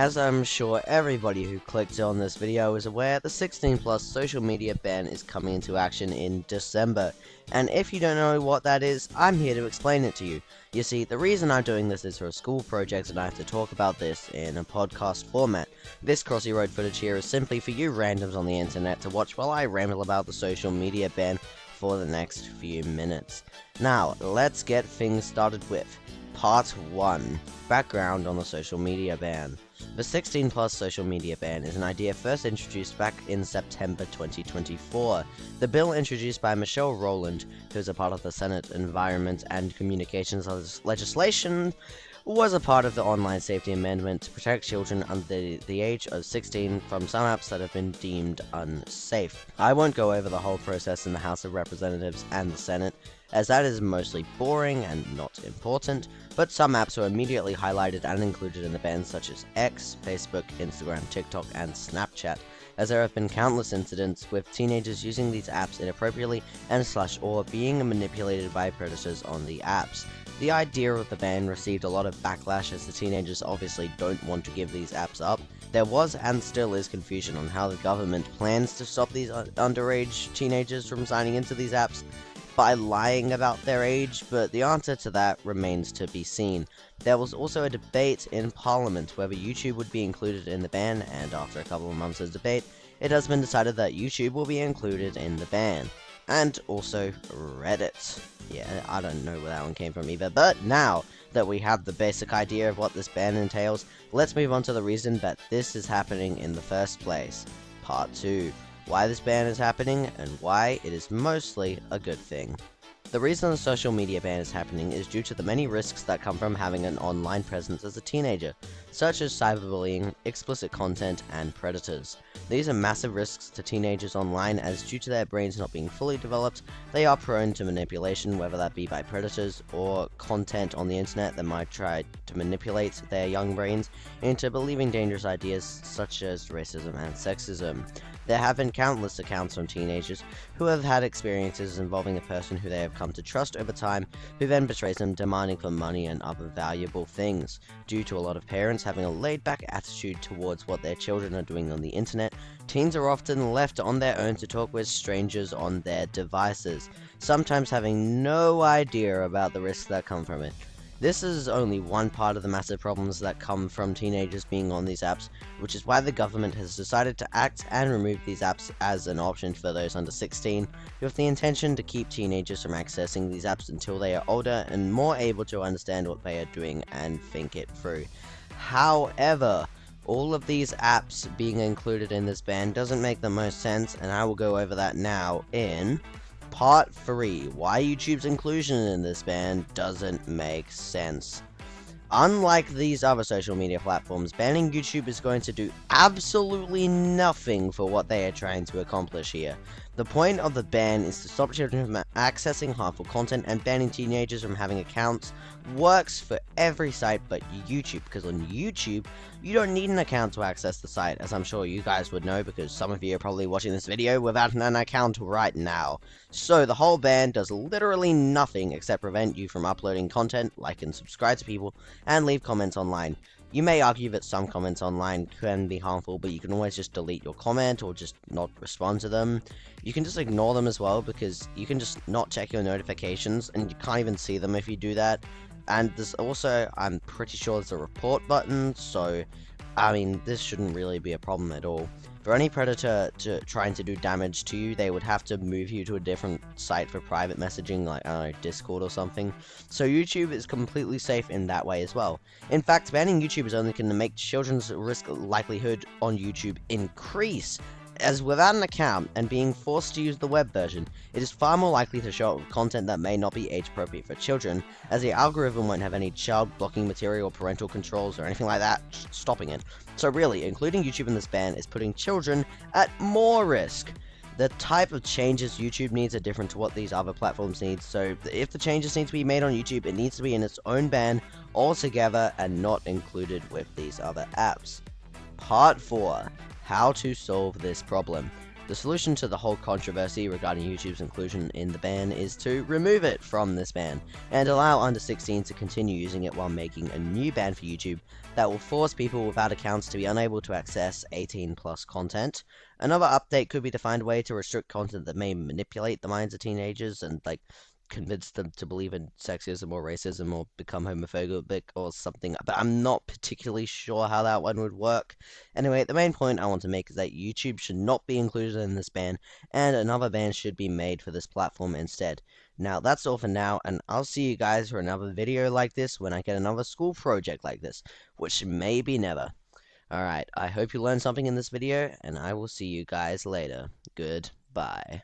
As I'm sure everybody who clicked on this video is aware, the 16 plus social media ban is coming into action in December, and if you don't know what that is, I'm here to explain it to you. You see, the reason I'm doing this is for a school project and I have to talk about this in a podcast format. This Crossy Road footage here is simply for you randoms on the internet to watch while I ramble about the social media ban for the next few minutes. Now, let's get things started with Part 1. Background on the social media ban. The 16 plus social media ban is an idea first introduced back in September 2024. The bill introduced by Michelle Rowland, who is a part of the Senate Environment and Communications legislation, was a part of the Online Safety Amendment to protect children under the age of 16 from some apps that have been deemed unsafe. I won't go over the whole process in the House of Representatives and the Senate, as that is mostly boring and not important, but some apps were immediately highlighted and included in the ban, such as X, Facebook, Instagram, TikTok, and Snapchat, as there have been countless incidents with teenagers using these apps inappropriately and/or being manipulated by predators on the apps. The idea of the ban received a lot of backlash as the teenagers obviously don't want to give these apps up. There was and still is confusion on how the government plans to stop these underage teenagers from signing into these apps by lying about their age, but the answer to that remains to be seen. There was also a debate in Parliament whether YouTube would be included in the ban, and after a couple of months of debate, it has been decided that YouTube will be included in the ban. And also Reddit. Yeah, I don't know where that one came from either, but now that we have the basic idea of what this ban entails, let's move on to the reason that this is happening in the first place. Part 2. Why this ban is happening, and why it is mostly a good thing. The reason the social media ban is happening is due to the many risks that come from having an online presence as a teenager, such as cyberbullying, explicit content, and predators. These are massive risks to teenagers online, as due to their brains not being fully developed, they are prone to manipulation, whether that be by predators or content on the internet that might try to manipulate their young brains into believing dangerous ideas such as racism and sexism. There have been countless accounts from teenagers who have had experiences involving a person who they have come to trust over time, who then betrays them, demanding for money and other valuable things. Due to a lot of parents having a laid-back attitude towards what their children are doing on the internet, teens are often left on their own to talk with strangers on their devices, sometimes having no idea about the risks that come from it. This is only one part of the massive problems that come from teenagers being on these apps, which is why the government has decided to act and remove these apps as an option for those under 16, with the intention to keep teenagers from accessing these apps until they are older and more able to understand what they are doing and think it through. However, all of these apps being included in this ban doesn't make the most sense, and I will go over that now in Part 3. Why YouTube's inclusion in this ban doesn't make sense. Unlike these other social media platforms, banning YouTube is going to do absolutely nothing for what they are trying to accomplish here. The point of the ban is to stop children from accessing harmful content, and banning teenagers from having accounts works for every site but YouTube, because on YouTube, you don't need an account to access the site, as I'm sure you guys would know, because some of you are probably watching this video without an account right now. So the whole ban does literally nothing except prevent you from uploading content, like and subscribe to people, and leave comments online. You may argue that some comments online can be harmful, but you can always just delete your comment or just not respond to them. You can just ignore them as well, because you can just not check your notifications and you can't even see them if you do that. And there's also, I'm pretty sure there's a report button, so I mean, this shouldn't really be a problem at all. For any predator trying to do damage to you, they would have to move you to a different site for private messaging, like, I don't know, Discord or something. So YouTube is completely safe in that way as well. In fact, banning YouTube is only going to make children's risk likelihood on YouTube increase, as without an account and being forced to use the web version, it is far more likely to show up content that may not be age appropriate for children, as the algorithm won't have any child blocking material or parental controls or anything like that stopping it. So really, including YouTube in this ban is putting children at more risk. The type of changes YouTube needs are different to what these other platforms need, so if the changes need to be made on YouTube, it needs to be in its own ban altogether and not included with these other apps. Part 4. How to solve this problem. The solution to the whole controversy regarding YouTube's inclusion in the ban is to remove it from this ban, and allow under 16 to continue using it while making a new ban for YouTube that will force people without accounts to be unable to access 18 plus content. Another update could be to find a way to restrict content that may manipulate the minds of teenagers and convince them to believe in sexism or racism or become homophobic or something, but I'm not particularly sure how that one would work. Anyway, the main point I want to make is that YouTube should not be included in this ban, and another ban should be made for this platform instead. Now, that's all for now, and I'll see you guys for another video like this when I get another school project like this, which may be never. Alright, I hope you learned something in this video, and I will see you guys later. Goodbye.